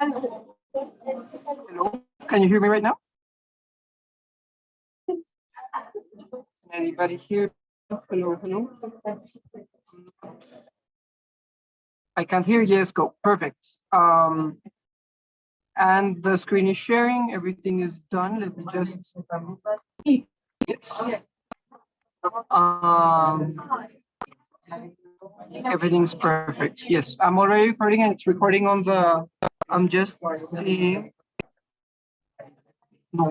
Hello, can you hear me right now? Anybody here? Hello, hello. I can't hear. Yes, go. Perfect. And the screen is sharing. Everything is done. Let me just. Yes. Um, Everything's perfect. Yes, I'm already recording and it's recording on the. I'm just seeing. No.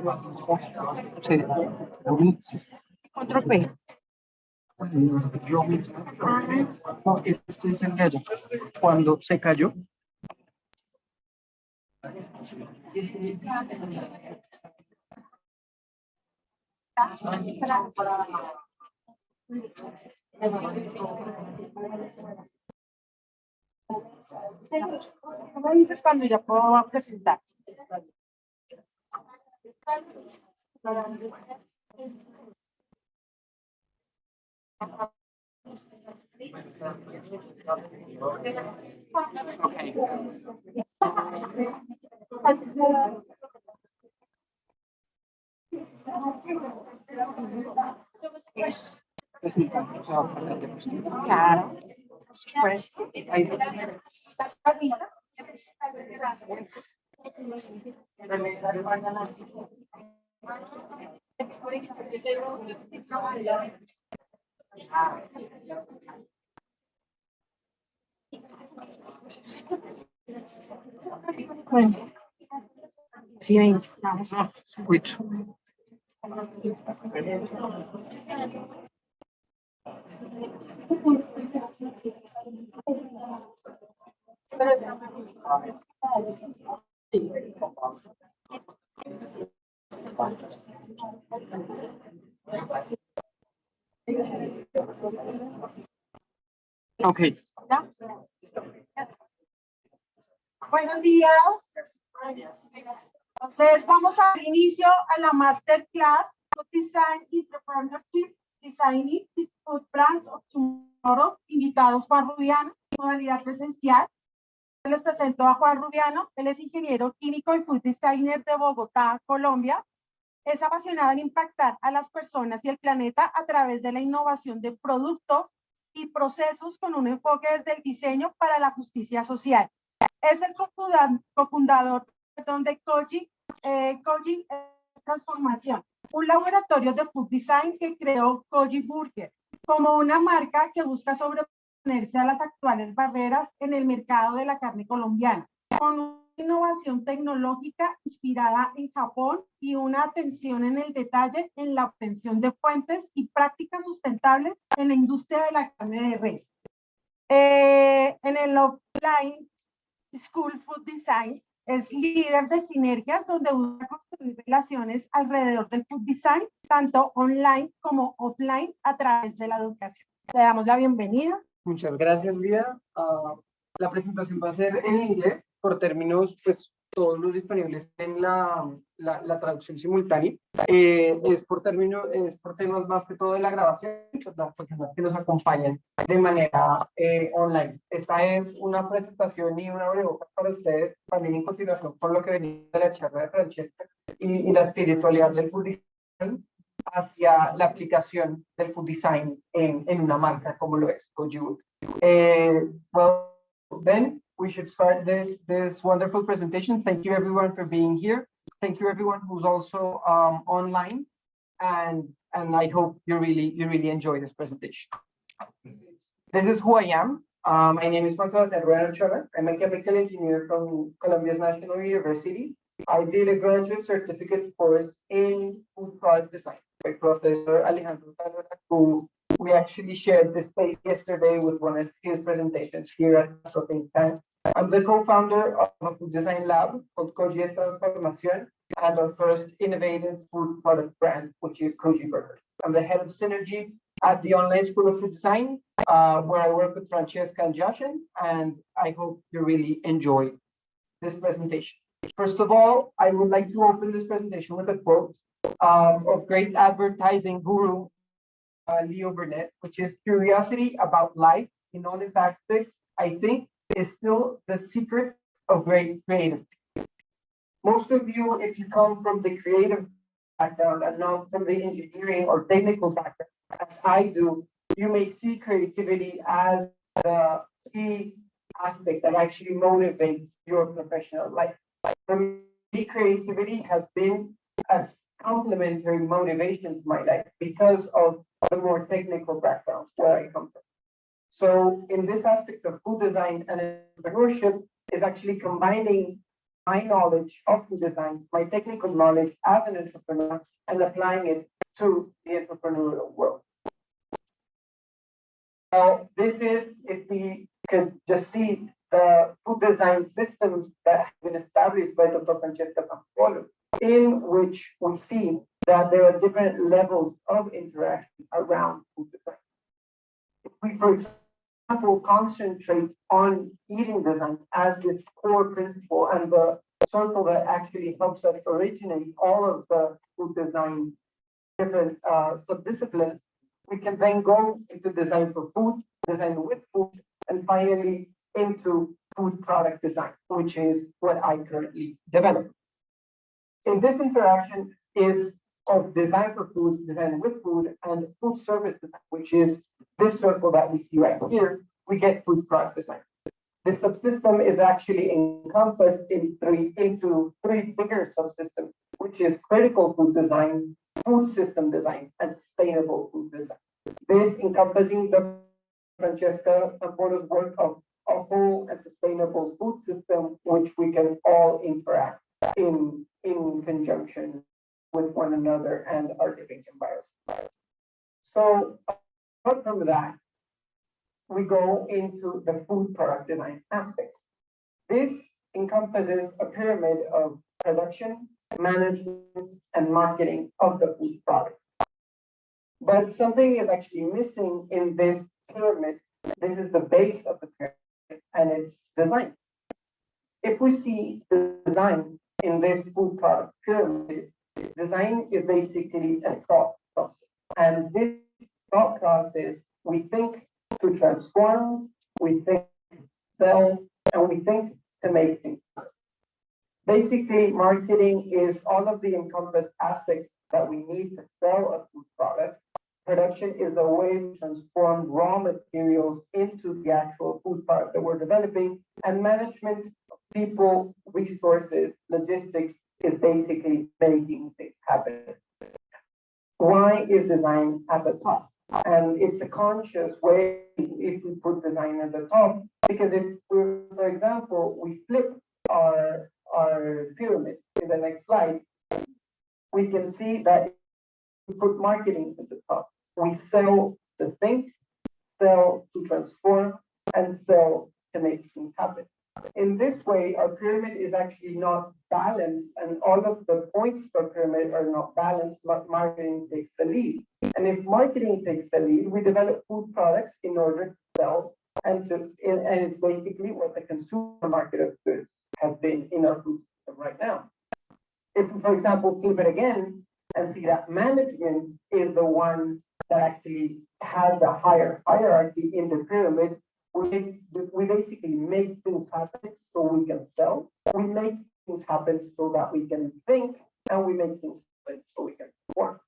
Otro P. Yo mismo. No, este es el de allá. Cuando se cayó. Me dices cuando ya puedo presentar. Okay. Yes. Claro. Pues, ¿estás ahorita? Bueno, sí, 20. Vamos. Wait. Okay. ¿Ya? Buenos días. Entonces, vamos a dar inicio a la masterclass Food Design Entrepreneurship Designing Food Brands of Tomorrow. Invitados Juan Rubiano, modalidad presencial. Les presento a Juan Rubiano. Él es ingeniero químico y food designer de Bogotá, Colombia. Es apasionado en impactar a las personas y el planeta a través de la innovación de productos y procesos con un enfoque desde el diseño para la justicia social. Es el cofundador de Koji es Transformación, un laboratorio de food design que creó Koji Burger como una marca que busca sobreponerse a las actuales barreras en el mercado de la carne colombiana, con una innovación tecnológica inspirada en Japón y una atención en el detalle en la obtención de fuentes y prácticas sustentables en la industria de la carne de res. En el offline School Food Design es líder de sinergias donde busca construir relaciones alrededor del food design, tanto online como offline a través de la educación. Le damos la bienvenida. Muchas gracias, Lida. La presentación va a ser en inglés por términos, pues todos los disponibles en la traducción simultánea. Es por temas más que todo de la grabación, pues, las personas que nos acompañan de manera online. Esta es una presentación y una abrebocas para ustedes, también en continuación con lo que venía de la charla de Francesca y la espiritualidad del food design hacia la aplicación del food design en una marca como lo es Koji. Well, then we should start this wonderful presentation. Thank you everyone for being here. Thank you everyone who's also online, and I hope you really enjoy this presentation. This is who I am. My name is Juan Sebastián Rueda Ochoa. I'm a chemical engineer from Colombia's National University. I did a graduate certificate course in food product design by Professor Alejandro Calera, who we actually shared this space yesterday with one of his presentations here at the same time. I'm the co-founder of a food design lab called Koji Transformación and our first innovative food product brand, which is Koji Burger. I'm the head of synergy at the Online School of Food Design, where I work with Francesca and Joshin, and I hope you really enjoy this presentation. First of all, I would like to open this presentation with a quote of great advertising guru Leo Burnett, which is curiosity about life in all its aspects, I think, is still the secret of great creativity. Most of you, if you come from the creative background and not from the engineering or technical background, as I do, you may see creativity as the key aspect that actually motivates your professional life. For me, creativity has been a complementary motivation to my life because of the more technical backgrounds where I come from. So in this aspect of food design and entrepreneurship is actually combining my knowledge of food design, my technical knowledge as an entrepreneur, and applying it to the entrepreneurial world. Now, this is, if we could just see the food design systems that have been established by Dr. Francesca Sanpolo, in which we see that there are different levels of interaction around food design. If we, for example, concentrate on eating design as this core principle and the circle that actually helps us originate all of the food design different subdisciplines, we can then go into design for food, design with food, and finally into food product design, which is what I currently develop. In this interaction is of design for food, design with food, and food service design, which is this circle that we see right here, we get food product design. This subsystem is actually encompassed into three bigger subsystems, which is critical food design, food system design, and sustainable food design. This encompassing the Francesca Sampolo's work of a whole and sustainable food system, which we can all interact in conjunction with one another and our living environment. So apart from that, we go into the food product design aspects. This encompasses a pyramid of production, management, and marketing of the food product. But something is actually missing in this pyramid. This is the base of the pyramid, and it's design. If we see the design in this food product pyramid, design is basically a thought process. And this thought process, we think to transform, we think to sell, and we think to make things. Basically, marketing is all of the encompassed aspects that we need to sell a food product. Production is a way to transform raw materials into the actual food product that we're developing. And management, people, resources, logistics is basically making things happen. Why is design at the top? And it's a conscious way if we put design at the top, because if we, for example, we flip our pyramid in the next slide, we can see that we put marketing at the top. We sell to think, sell to transform, and sell to make things happen. In this way, our pyramid is actually not balanced, and all of the points of the pyramid are not balanced, but marketing takes the lead. And if marketing takes the lead, we develop food products in order to sell, and it's basically what the consumer market of goods has been in our food system right now. If, for example, flip it again and see that management is the one that actually has the higher hierarchy in the pyramid, we basically make things happen so we can sell. We make things happen so that we can think, and we make things happen so we can perform.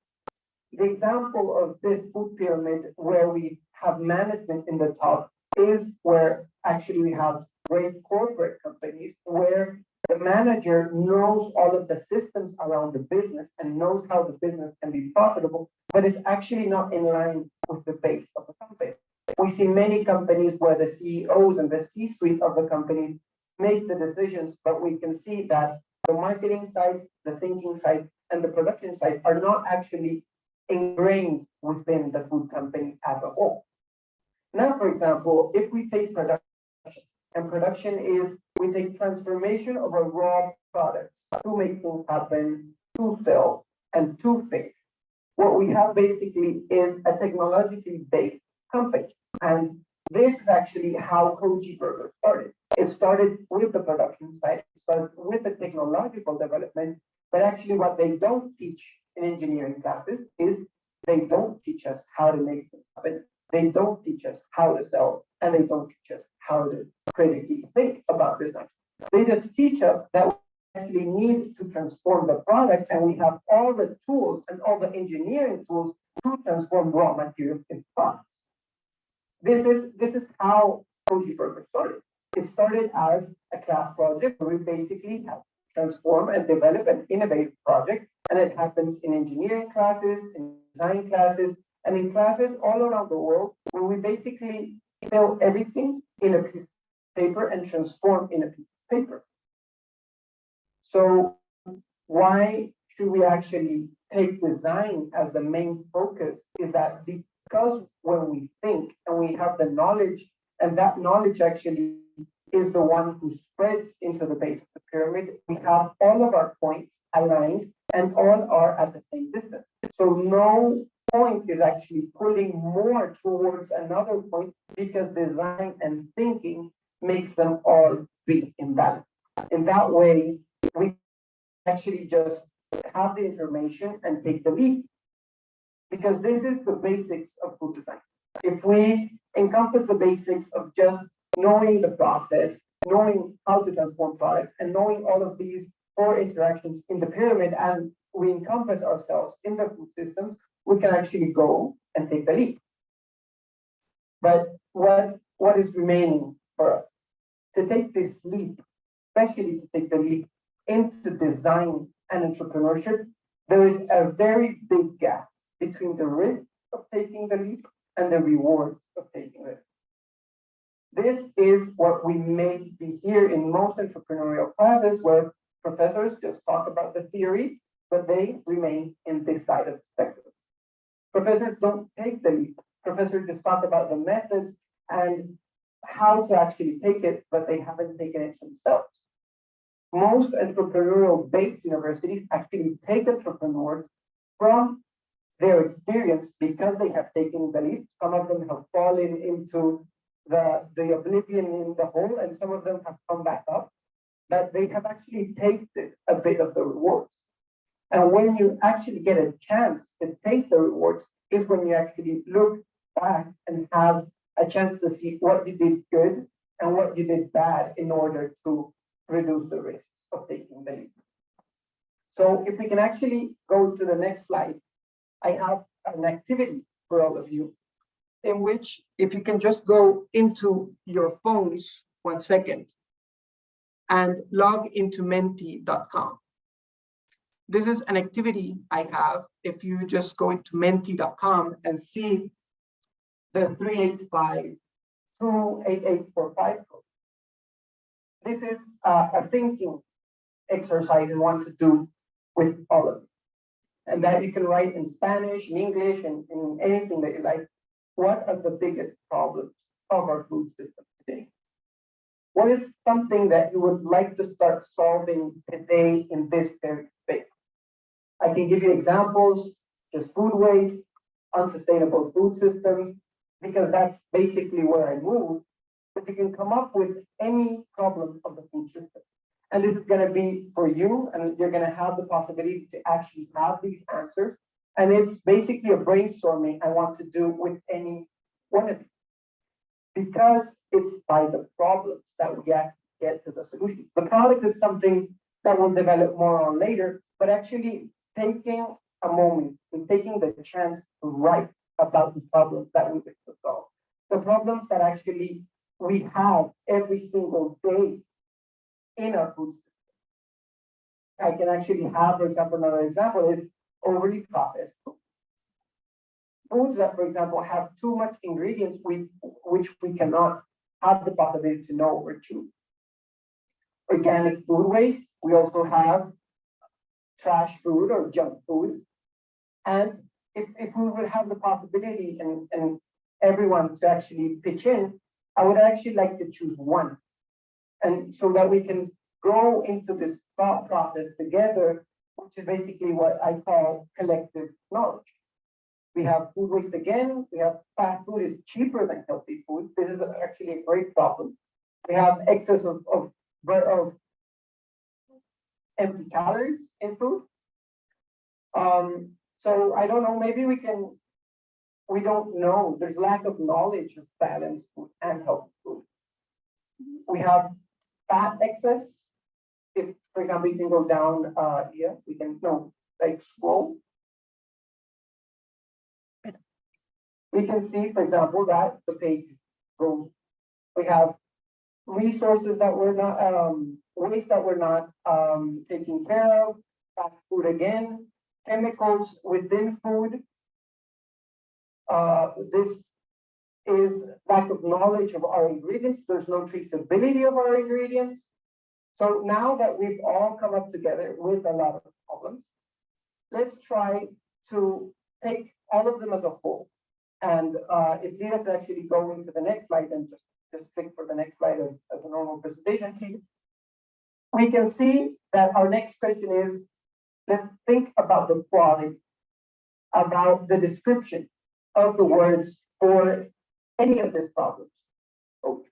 The example of this food pyramid where we have management in the top is where actually we have great corporate companies where the manager knows all of the systems around the business and knows how the business can be profitable, but it's actually not in line with the base of the company. We see many companies where the CEOs and the C-suite of the company make the decisions, but we can see that the marketing side, the thinking side, and the production side are not actually ingrained within the food company as a whole. Now, for example, if we take production, and production is we take transformation of a raw products to make things happen, to sell, and to think. What we have basically is a technologically based company. And this is actually how Koji Burger started. It started with the production side, it started with the technological development, but actually what they don't teach in engineering classes is they don't teach us how to make things happen. They don't teach us how to sell, and they don't teach us how to critically think about business. They just teach us that actually need to transform the product, and we have all the tools and all the engineering tools to transform raw materials into products. This is how Koji Burger started. It started as a class project where we basically have transform and develop an innovative project, and it happens in engineering classes, in design classes, and in classes all around the world, where we basically fill everything in a piece of paper and transform in a piece of paper. So why should we actually take design as the main focus? Is that because when we think and we have the knowledge, and that knowledge actually is the one who spreads into the base of the pyramid, we have all of our points aligned and all are at the same distance. So no point is actually pulling more towards another point, because design and thinking makes them all be in balance. In that way, we actually just have the information and take the leap, because this is the basics of food design. If we encompass the basics of just knowing the process, knowing how to transform products, and knowing all of these four interactions in the pyramid, and we encompass ourselves in the food system, we can actually go and take the leap. But what is remaining for us? To take this leap, especially to take the leap into design and entrepreneurship, there is a very big gap between the risk of taking the leap and the rewards of taking it. This is what we may be here in most entrepreneurial classes, where professors just talk about the theory, but they remain in this side of the spectrum. Professors don't take the leap. Professors just talk about the methods and how to actually take it, but they haven't taken it themselves. Most entrepreneurial-based universities actually take entrepreneurs from their experience because they have taken the leap. Some of them have fallen into the oblivion in the hole, and some of them have come back up, but they have actually tasted a bit of the rewards. And when you actually get a chance to taste the rewards is when you actually look back and have a chance to see what you did good and what you did bad in order to reduce the risks of taking the leap. So if we can actually go to the next slide, I have an activity for all of you, in which, if you can just go into your phones 1 second and log into menti.com. This is an activity I have. If you just go into menti.com and see the 385-28845 code. This is a thinking exercise you want to do with all of you. And that you can write in Spanish, in English, and in anything that you like. What are the biggest problems of our food system today? What is something that you would like to start solving today in this very space? I can give you examples, just food waste, unsustainable food systems, because that's basically where I move. But you can come up with any problem of the food system. And this is going to be for you, and you're going to have the possibility to actually have these answers. And it's basically a brainstorming I want to do with any one of you. Because it's by the problems that we actually get to the solution. The product is something that we'll develop more on later, but actually taking a moment and taking the chance to write about the problems that we wish to solve. The problems that actually we have every single day in our food system. I can actually have, for example, another example is overly processed food. Foods that, for example, have too much ingredients which we cannot have the possibility to know or choose. Organic food waste, we also have trash food or junk food. And if we would have the possibility and everyone to actually pitch in, I would actually like to choose one. And so that we can go into this thought process together, which is basically what I call collective knowledge. We have food waste again. We have fast food is cheaper than healthy food. This is actually a great problem. We have excess of empty calories in food. So I don't know, maybe we don't know. There's lack of knowledge of balanced food and healthy food. We have fat excess. if, for example, you can go down here, we can, no, like scroll. We can see, for example, that the page goes, we have resources that we're not, waste that we're not taking care of, fast food again, chemicals within food. This is lack of knowledge of our ingredients. There's no traceability of our ingredients. So now that we've all come up together with a lot of problems, let's try to take all of them as a whole. And if Lina could actually go into the next slide and just click for the next slide as a normal presentation, please. We can see that our next question is, let's think about the quality, about the description of the words for any of these problems. Okay.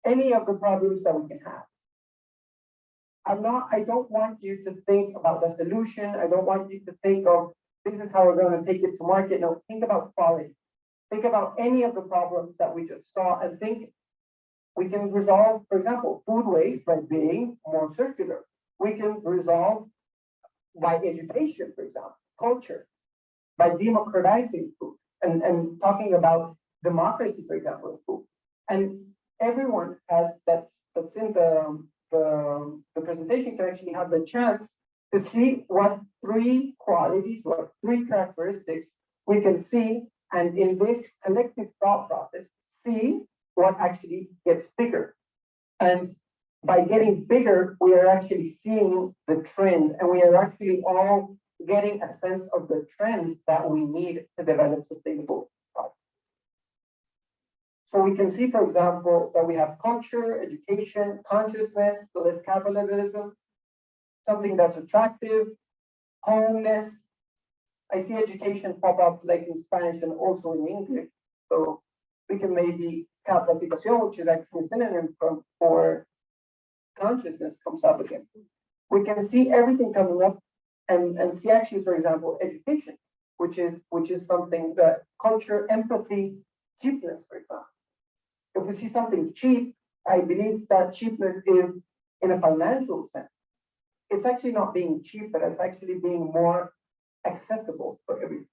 Any of the problems that we can have. I don't want you to think about the solution. I don't want you to think of this is how we're going to take it to market. No, think about quality. Think about any of the problems that we just saw and think we can resolve, for example, food waste by being more circular. We can resolve by education, for example, culture, by democratizing food and talking about democracy, for example, in food. And everyone has that's in the presentation can actually have the chance to see what three qualities, what three characteristics we can see, and in this collective thought process, see what actually gets bigger. And by getting bigger, we are actually seeing the trend, and we are actually all getting a sense of the trends that we need to develop sustainable products. So we can see, for example, that we have culture, education, consciousness, so there's capitalism, something that's attractive, homeness. I see education pop up like in Spanish and also in English. So we can maybe capacitación, which is actually a synonym for consciousness, comes up again. We can see everything coming up and see actually, for example, education, which is something that culture, empathy, cheapness, for example. If we see something cheap, I believe that cheapness is in a financial sense. It's actually not being cheap, but it's actually being more accessible for everyone.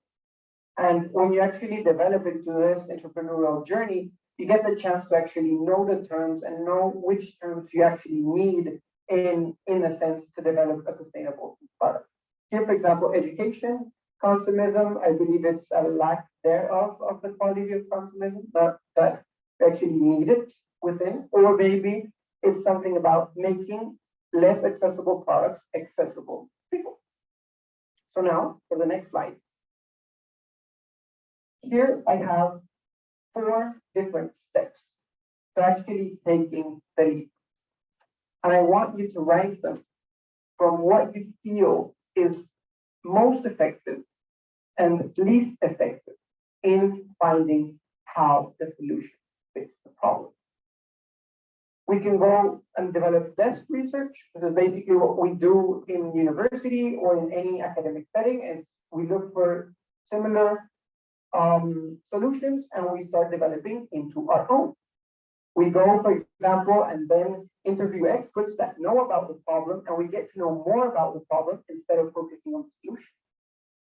And when you actually develop into this entrepreneurial journey, you get the chance to actually know the terms and know which terms you actually need in a sense to develop a sustainable product. Here, for example, education, consumism, I believe it's a lack thereof of the quality of consumism, not that you actually need it within, or maybe it's something about making less accessible products accessible to people. So now for the next slide. Here I have 4 different steps to actually taking the leap. And I want you to rank them from what you feel is most effective and least effective in finding how the solution fits the problem. We can go and develop desk research. This is basically what we do in university or in any academic setting is we look for similar solutions and we start developing into our own. We go, for example, and then interview experts that know about the problem and we get to know more about the problem instead of focusing on the solution.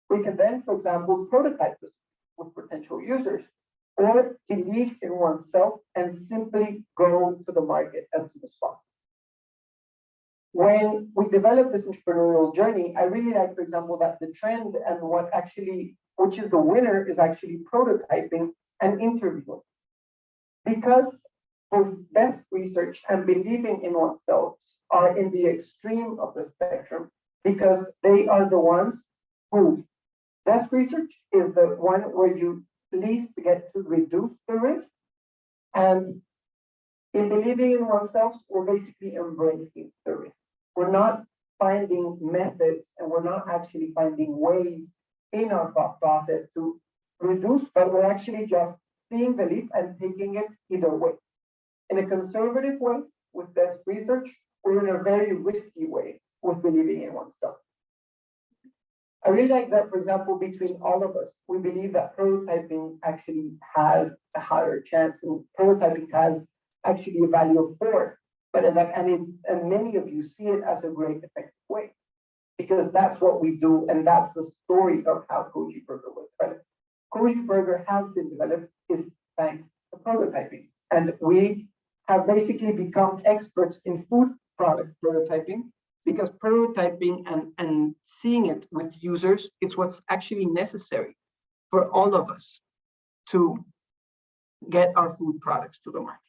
We can then, for example, prototype this with potential users or believe in oneself and simply go to the market as to the spot. When we develop this entrepreneurial journey, I really like, for example, that the trend and which is the winner is actually prototyping and interviewing. Because both best research and believing in oneself are in the extreme of the spectrum because they are the ones who best research is the one where you least get to reduce the risk. And in believing in oneself, we're basically embracing the risk. We're not finding methods and we're not actually finding ways in our thought process to reduce, but we're actually just seeing the leap and taking it either way. In a conservative way with best research, or in a very risky way with believing in oneself. I really like that, for example, between all of us, we believe that prototyping actually has a higher chance and prototyping has actually a value of 4 But and many of you see it as a great effective way, because that's what we do, and that's the story of how Koji Burger was developed. Koji Burger has been developed is thanks to prototyping, and we have basically become experts in food product prototyping, because prototyping and seeing it with users, it's what's actually necessary for all of us to get our food products to the market.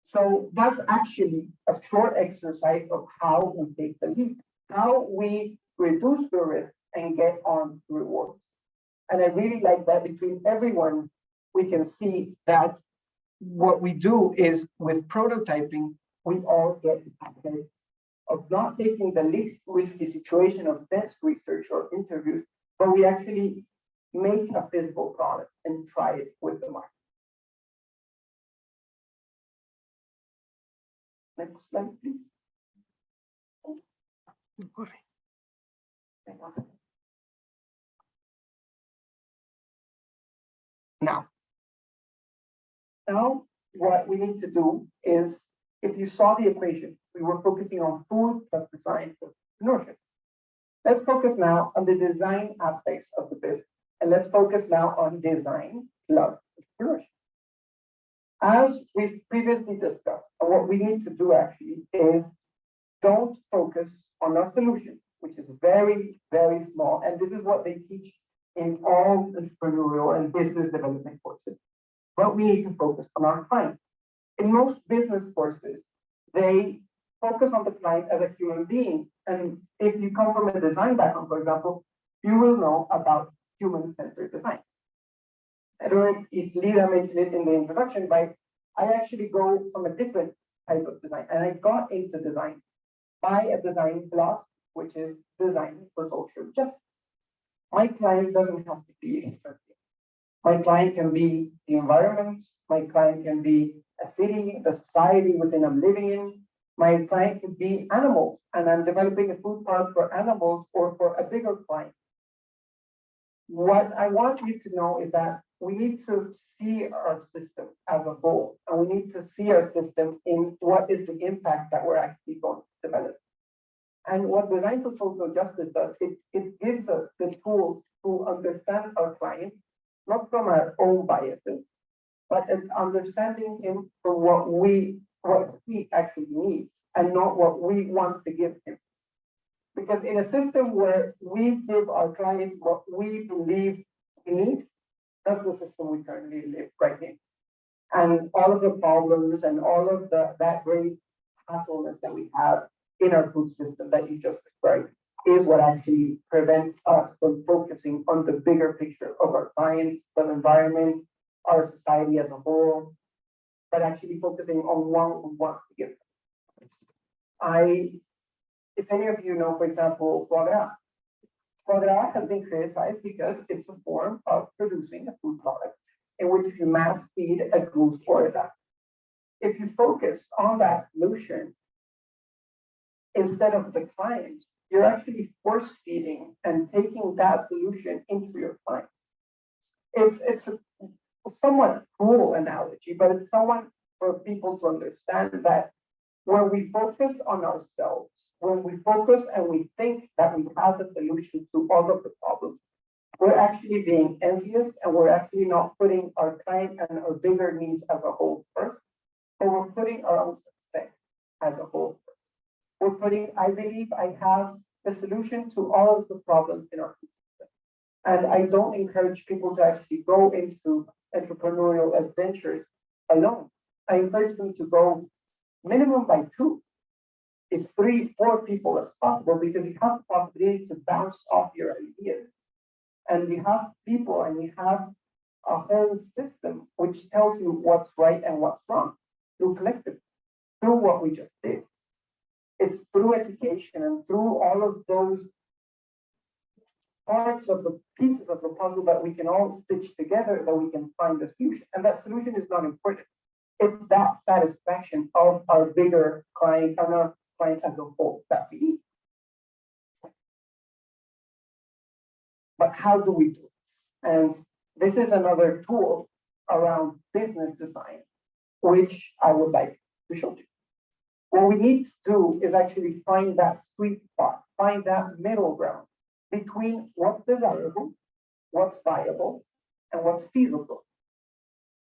So that's actually a short exercise of how we take the lead, how we reduce the risks and get on rewards. And I really like that between everyone, we can see that what we do is with prototyping, we all get ahead of not taking the least risky situation of desk research or interviews, but we actually make a physical product and try it with the market. Next slide, please. Now, what we need to do is, if you saw the equation, we were focusing on food plus design for entrepreneurship. Let's focus now on the design aspects of the business. And let's focus now on design plus entrepreneurship. As we've previously discussed, what we need to do actually is don't focus on our solution, which is very, very small. And this is what they teach in all entrepreneurial and business development courses. But we need to focus on our client. In most business courses, they focus on the client as a human being. And if you come from a design background, for example, you will know about human-centered design. I don't know if Lida mentioned it in the introduction, but I actually go from a different type of design. And I got into design by a design philosophy, which is design for social justice. My client doesn't have to be a My client can be the environment. My client can be a city, the society within I'm living in. My client can be animals, and I'm developing a food product for animals or for a bigger client. What I want you to know is that we need to see our system as a whole, and we need to see our system in what is the impact that we're actually going to develop. And what Design for Social Justice does, it gives us the tools to understand our client, not from our own biases, but in understanding him for what he actually needs, and not what we want to give him. Because in a system where we give our client what we believe he needs, that's the system we currently live right in. And all of the problems and all of that great hassleness that we have in our food system that you just described is what actually prevents us from focusing on the bigger picture of our clients, the environment, our society as a whole, but actually focusing on what we want to give. If any of you know, for example, foie gras has been criticized because it's a form of producing a food product in which you mass feed a goose or a duck. If you focus on that solution instead of the client, you're actually force feeding and taking that solution into your client. It's a somewhat cruel analogy, but it's someone for people to understand that when we focus on ourselves, when we focus and we think that we have the solution to all of the problems, we're actually being envious, and we're actually not putting our client and our bigger needs as a whole first, but we're putting our own success as a whole first. We're putting, I believe I have the solution to all of the problems in our system. And I don't encourage people to actually go into entrepreneurial adventures alone. I encourage them to go minimum by 2, if 3, 4 people as possible, because you have the possibility to bounce off your ideas. And you have people and you have a whole system which tells you what's right and what's wrong through collective, through what we just did. It's through education and through all of those parts of the pieces of the puzzle that we can all stitch together that we can find a solution. And that solution is not important. It's that satisfaction of our bigger client and our client as a whole that we need. But how do we do this? And this is another tool around business design, which I would like to show you. What we need to do is actually find that sweet spot, find that middle ground between what's desirable, what's viable, and what's feasible.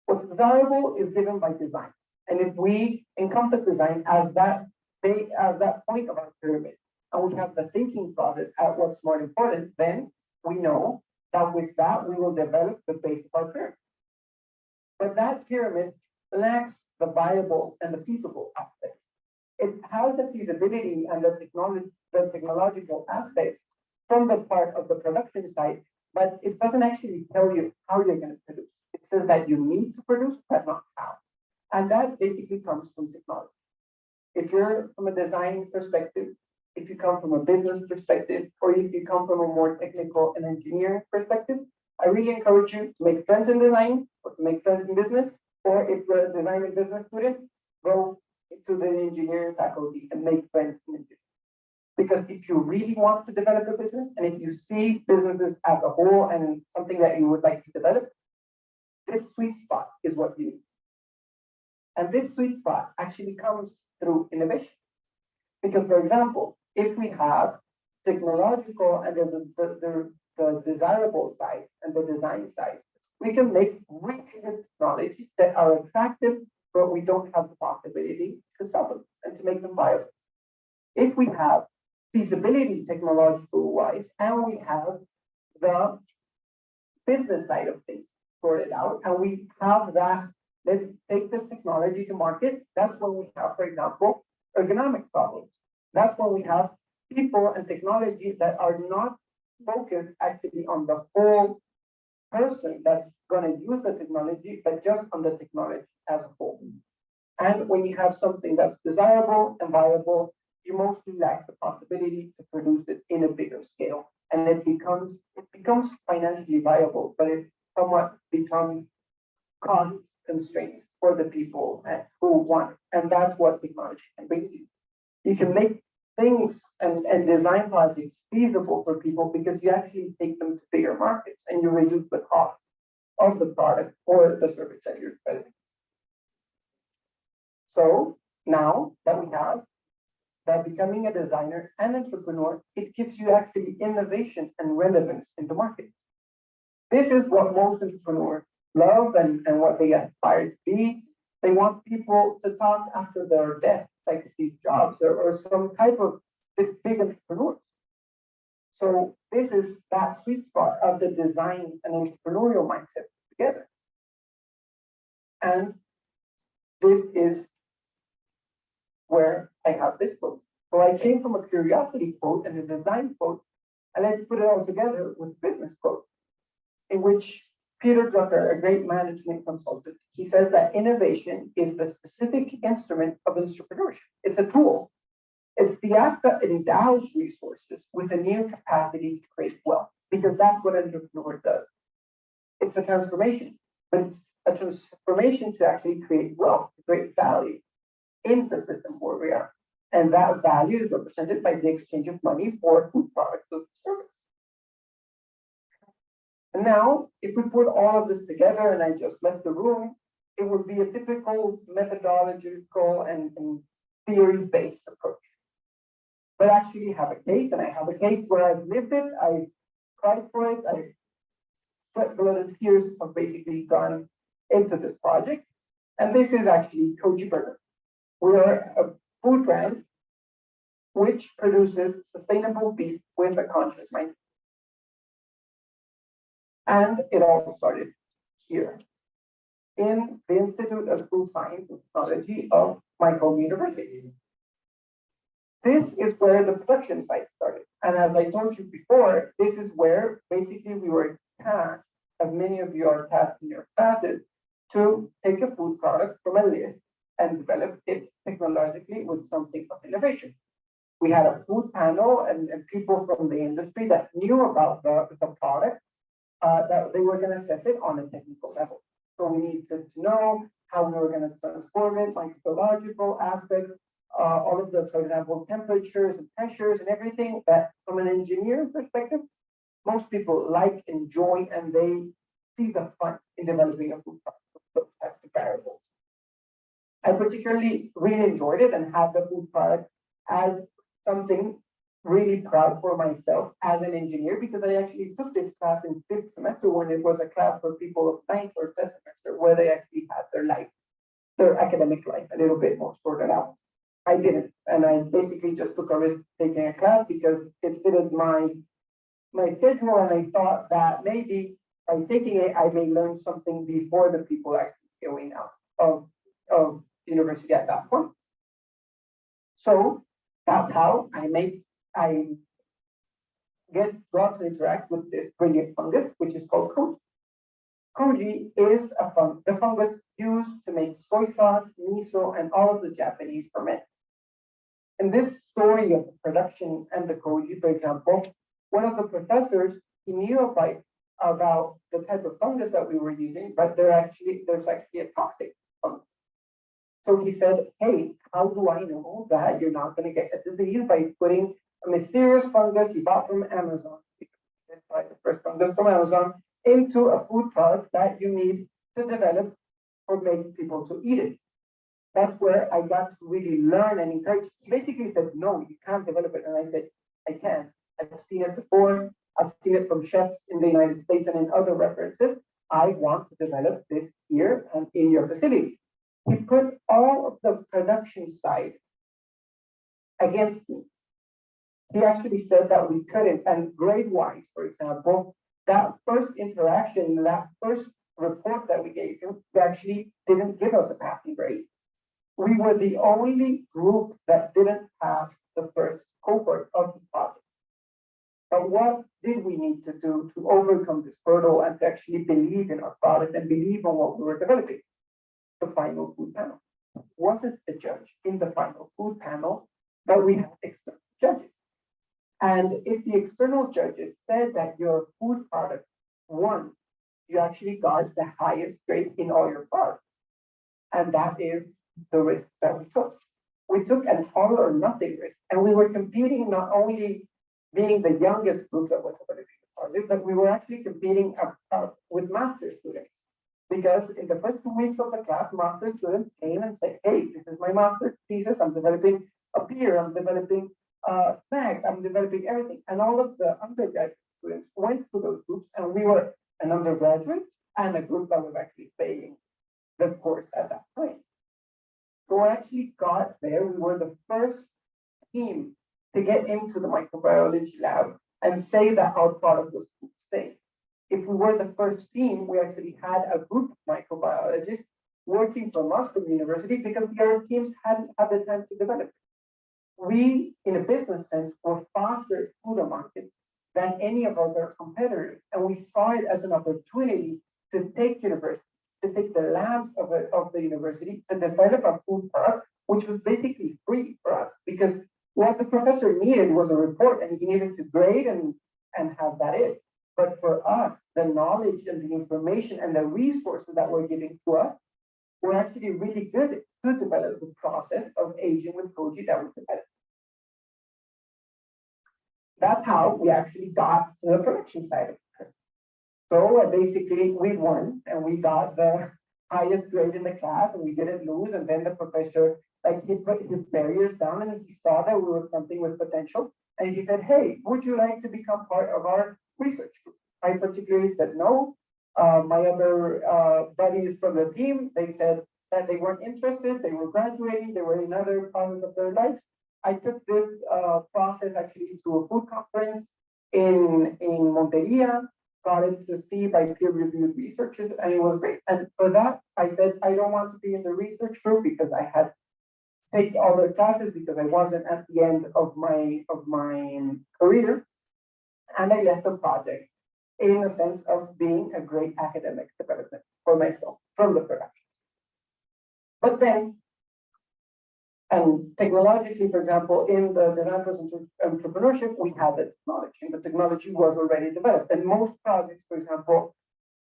What's desirable is given by design. And if we encompass design as that point of our pyramid, and we have the thinking process at what's more important, then we know that with that we will develop the base of our pyramid. But that pyramid lacks the viable and the feasible aspects. It has the feasibility and the technological aspects from the part of the production side, but it doesn't actually tell you how you're going to produce. It says that you need to produce, but not how. And that basically comes from technology. If you're from a design perspective, if you come from a business perspective, or if you come from a more technical and engineering perspective, I really encourage you to make friends in design or to make friends in business, or if you're a design and business student, go to the engineering faculty and make friends in engineering. Because if you really want to develop a business, and if you see businesses as a whole and something that you would like to develop, this sweet spot is what you need. And this sweet spot actually comes through innovation. Because, for example, if we have technological and the desirable side and the design side, we can make really good technologies that are attractive, but we don't have the possibility to sell them and to make them viable. If we have feasibility technological wise, and we have the business side of things sorted out, and we have that, let's take this technology to market, that's when we have, for example, ergonomic problems. That's when we have people and technology that are not focused actually on the whole person that's going to use the technology, but just on the technology as a whole. And when you have something that's desirable and viable, you mostly lack the possibility to produce it in a bigger scale. And it becomes financially viable, but it somewhat becomes cost constraint for the people who want it. And that's what technology can bring you. You can make things and design projects feasible for people because you actually take them to bigger markets and you reduce the cost of the product or the service that you're selling. So now that we have that becoming a designer and entrepreneur, it gives you actually innovation and relevance in the market. This is what most entrepreneurs love and what they aspire to be. They want people to talk after their death, like Steve Jobs or some type of this big entrepreneur. So this is that sweet spot of the design and entrepreneurial mindset together. And this is where I have this quote. So I came from a curiosity quote and a design quote, and let's put it all together with a business quote, in which Peter Drucker, a great management consultant, he says that innovation is the specific instrument of entrepreneurship. It's a tool. It's the act that endows resources with a new capacity to create wealth, because that's what an entrepreneur does. It's a transformation, but it's a transformation to actually create wealth, to create value in the system where we are. And that value is represented by the exchange of money for food products or service. And now, if we put all of this together and I just left the room, it would be a typical methodological and theory-based approach. But actually have a case, and I have a case where I've lived it, I cried for it, I sweat blood and tears have basically gone into this project. And this is actually Koji Burger. We are a food brand which produces sustainable beef with a conscious mindset. And it all started here in the Institute of Food Science and Technology of my home university. This is where the production site started. And as I told you before, this is where basically we were tasked, as many of you are tasked in your classes, to take a food product from a list and develop it technologically with something of innovation. We had a food panel and people from the industry that knew about the product, that they were going to assess it on a technical level. So we needed to know how we were going to transform it, microbiological aspects, all of the, for example, temperatures and pressures and everything that from an engineering perspective, most people like, enjoy, and they see the fun in developing a food product with those types of variables. I particularly really enjoyed it and had the food product as something really proud for myself as an engineer, because I actually took this class in fifth semester when it was a class for people of ninth or tenth semester where they actually had their life, their academic life a little bit more sorted out. I didn't, and I basically just took a risk taking a class because it fitted my schedule, and I thought that maybe by taking it, I may learn something before the people actually going out of university at that point. So that's how I got to interact with this brilliant fungus, which is called koji. Koji is the fungus used to make soy sauce, miso, and all of the Japanese ferment. In this story of the production and the koji, for example, one of the professors, he knew about the type of fungus that we were using, but there's actually a toxic fungus. So he said, hey, how do I know that you're not going to get a disease by putting a mysterious fungus you bought from Amazon, the first fungus from Amazon, into a food product that you need to develop or make people to eat it? That's where I got to really learn and encourage. He basically said, no, you can't develop it. And I said, I can. I've seen it before. I've seen it from chefs in the United States and in other references. I want to develop this here and in your facility. He put all of the production side against me. He actually said that we couldn't. And grade-wise, for example, that first interaction, that first report that we gave him, they actually didn't give us a passing grade. We were the only group that didn't have the first cohort of the project. But what did we need to do to overcome this hurdle and to actually believe in our product and believe in what we were developing? The final food panel. Wasn't a judge in the final food panel, but we had external judges. And if the external judges said that your food product won, you actually got the highest grade in all your products. And that is the risk that we took. We took an all or nothing risk, and we were competing not only being the youngest group that was developing the project, but we were actually competing with master students. Because in the first 2 weeks of the class, master students came and said, hey, this is my master's thesis, I'm developing a beer, I'm developing a snack, I'm developing everything. And all of the undergraduate students went to those groups, and we were an undergraduate and a group that was actually paying the course at that point. So I actually got there. We were the first team to get into the microbiology lab and say that our product was food safe. If we were the first team, we actually had a group of microbiologists working from us from the university because the other teams hadn't had the time to develop it. We, in a business sense, were faster to the market than any of our other competitors. And we saw it as an opportunity to take the labs of the university to develop a food product, which was basically free for us, because what the professor needed was a report, and he needed to grade and have that it. But for us, the knowledge and the information and the resources that were giving to us were actually really good to develop the process of aging with koji that was developed. That's how we actually got to the production side of it. So basically, we won, and we got the highest grade in the class, and we didn't lose. And then the professor, he put his barriers down, and he saw that we were something with potential. And he said, hey, would you like to become part of our research group? I particularly said no. My other buddies from the team, they said that they weren't interested. They were graduating. They were in other parts of their lives. I took this process actually to a food conference in Monteria, got it to see by peer-reviewed researchers, and it was great. And for that, I said, I don't want to be in the research group because I had taken all the classes because I wasn't at the end of my career. And I left the project in the sense of being a great academic development for myself from the production. But then, and technologically, for example, in the design process entrepreneurship, we had the technology, and the technology was already developed. And most projects, for example,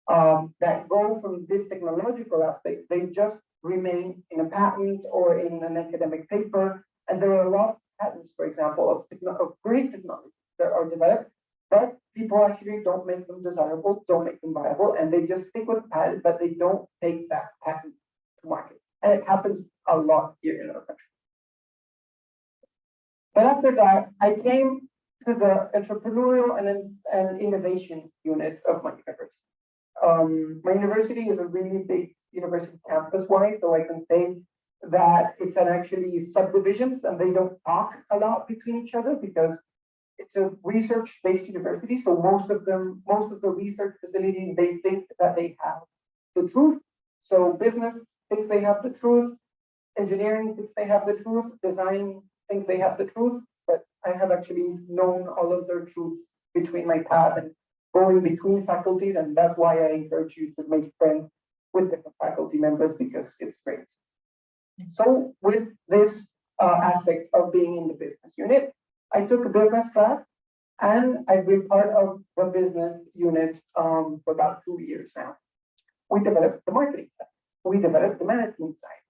that go from this technological aspect, they just remain in a patent or in an academic paper. And there are a lot of patents, for example, of great technologies that are developed, but people actually don't make them desirable, don't make them viable, and they just stick with the patent, but they don't take that patent to market. And it happens a lot here in our country. But after that, I came to the entrepreneurial and innovation unit of my university. My university is a really big university campus-wise, so I can say that it's actually subdivisions and they don't talk a lot between each other because it's a research-based university. So most of the research facilities, they think that they have the truth. So business thinks they have the truth, engineering thinks they have the truth, design thinks they have the truth, but I have actually known all of their truths between my path and going between faculties, and that's why I encourage you to make friends with different faculty members because it's great. So with this aspect of being in the business unit, I took a business class and I've been part of the business unit for about 2 years now. We developed the marketing side. We developed the management side.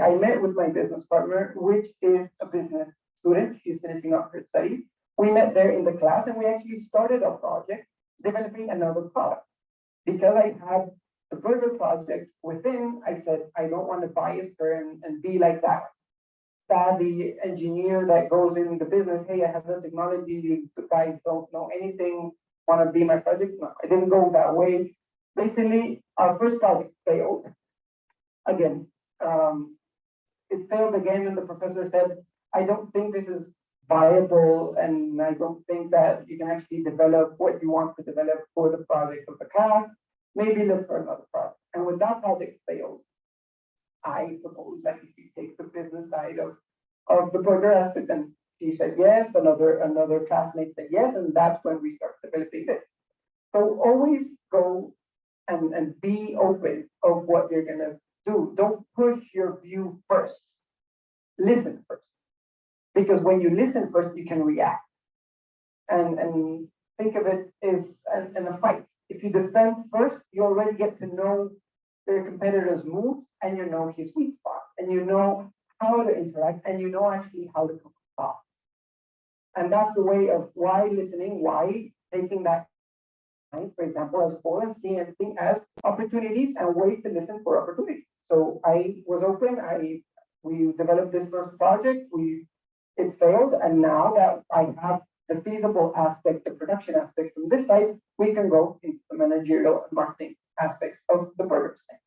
I met with my business partner, which is a business student. She's finishing up her studies. We met there in the class and we actually started a project developing another product. Because I had the burger project within, I said, I don't want to bias her and be like that savvy engineer that goes in the business. Hey, I have the technology, you guys don't know anything, want to be my project? No, I didn't go that way. Basically, our first project failed. Again, it failed again, and the professor said, I don't think this is viable, and I don't think that you can actually develop what you want to develop for the project of the class. Maybe look for another project. And when that project failed, I proposed that if you take the business side of the burger aspect, and she said yes, another classmate said yes, and that's when we start developing this. So always go and be open of what you're gonna do. Don't push your view first. Listen first. Because when you listen first, you can react. And think of it as in a fight. If you defend first, you already get to know your competitor's moves and you know his weak spot and you know how to interact and you know actually how to come off. And that's the way of why listening, why taking that time, for example, as full and seeing everything as opportunities and ways to listen for opportunities. So I was open, we developed this first project, it failed, and now that I have the feasible aspect, the production aspect from this side, we can go into the managerial and marketing aspects of the burger stand.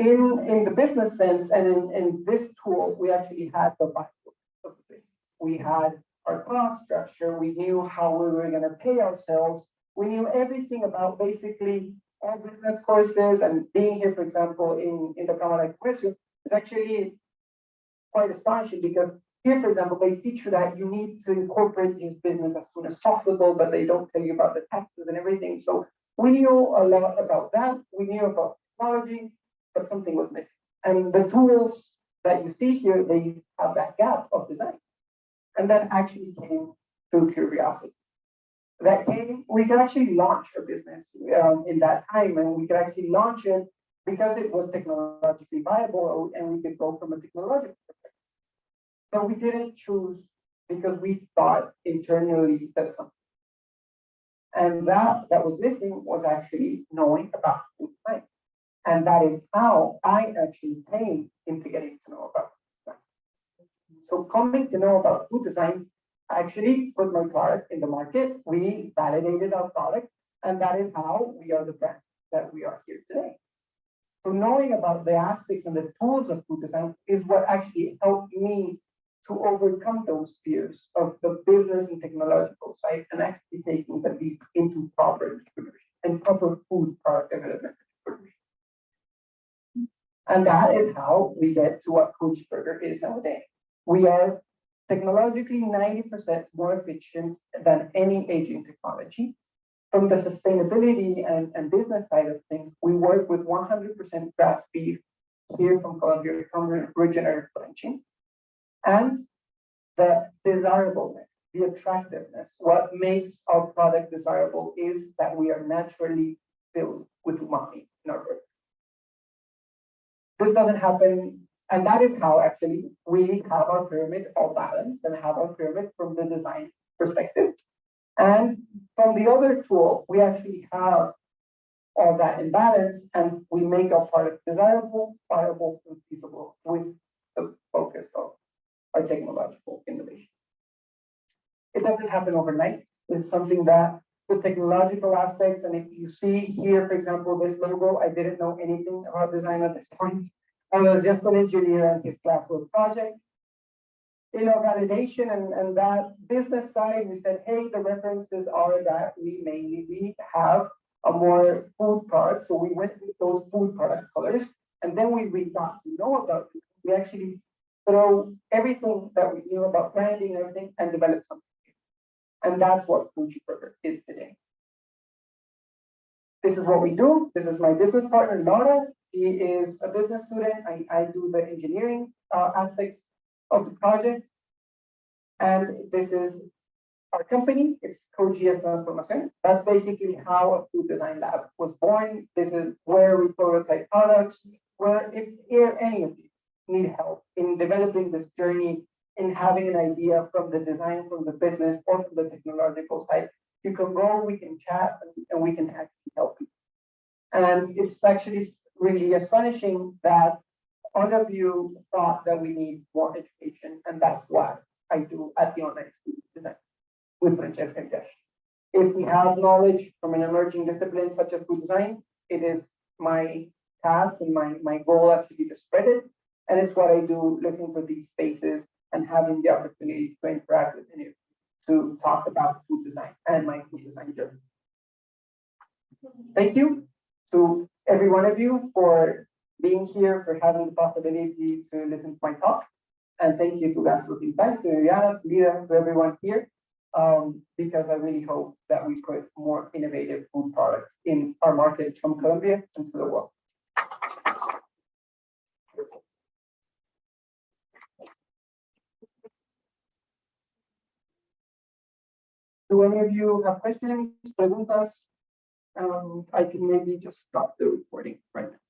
In the business sense and in this tool, we actually had the Bible of the business. We had our cost structure, we knew how we were going to pay ourselves, we knew everything about basically all business courses, and being here, for example, in the Cámara de Comercio is actually quite astonishing because here, for example, they teach you that you need to incorporate this business as soon as possible, but they don't tell you about the taxes and everything. So we knew a lot about that. We knew about technology, but something was missing. And the tools that you see here, they have that gap of design. And that actually came through curiosity. We could actually launch a business in that time, and we could actually launch it because it was technologically viable, and we could go from a technological perspective. But we didn't choose because we thought internally that something. And that was missing was actually knowing about food design. And that is how I actually came into getting to know about food design. So coming to know about food design, I actually put my product in the market. We validated our product, and that is how we are the brand that we are here today. So knowing about the aspects and the tools of food design is what actually helped me to overcome those fears of the business and technological side and actually taking the leap into proper entrepreneurship and proper food product development entrepreneurship. And that is how we get to what Coach Burger is nowadays. We are technologically 90% more efficient than any aging technology. From the sustainability and business side of things, we work with 100% grass beef here from Colombia, from regenerative ranching. And the desirableness, the attractiveness, what makes our product desirable is that we are naturally filled with umami in our burger. This doesn't happen, and that is how actually we have our pyramid all balanced and have our pyramid from the design perspective. And from the other tool, we actually have all that in balance, and we make our product desirable, viable, and feasible with the focus of our technological innovation. It doesn't happen overnight. It's something that the technological aspects, and if you see here, for example, this logo, I didn't know anything about design at this point. I was just an engineer on his classwork project. You know, validation and that business side, we said, hey, the references are that we mainly need to have a more food product. So we went with those food product colors, and then we got to know about it. We actually throw everything that we knew about branding and everything and develop something. And that's what Fuji Burger is today. This is what we do. This is my business partner, Laura. She is a business student. I do the engineering aspects of the project. And this is our company. It's CoGS Transformación. That's basically how a food design lab was born. This is where we prototype products, where if any of you need help in developing this journey, in having an idea from the design, from the business, or from the technological side, you can go, we can chat, and we can actually help you. And it's actually really astonishing that all of you thought that we need more education, and that's what I do at the online school design with Francesca and Josh. If we have knowledge from an emerging discipline such as food design, it is my task and my goal actually to spread it. And it's what I do, looking for these spaces and having the opportunity to interact with you, to talk about food design and my food design journey. Thank you to every one of you for being here, for having the possibility to listen to my talk. And thank you to Gaspo Tintan, to Viviana, to Lida, to everyone here, because I really hope that we put more innovative food products in our market from Colombia and to the world. Do any of you have questions, preguntas? I can maybe just stop the recording right now.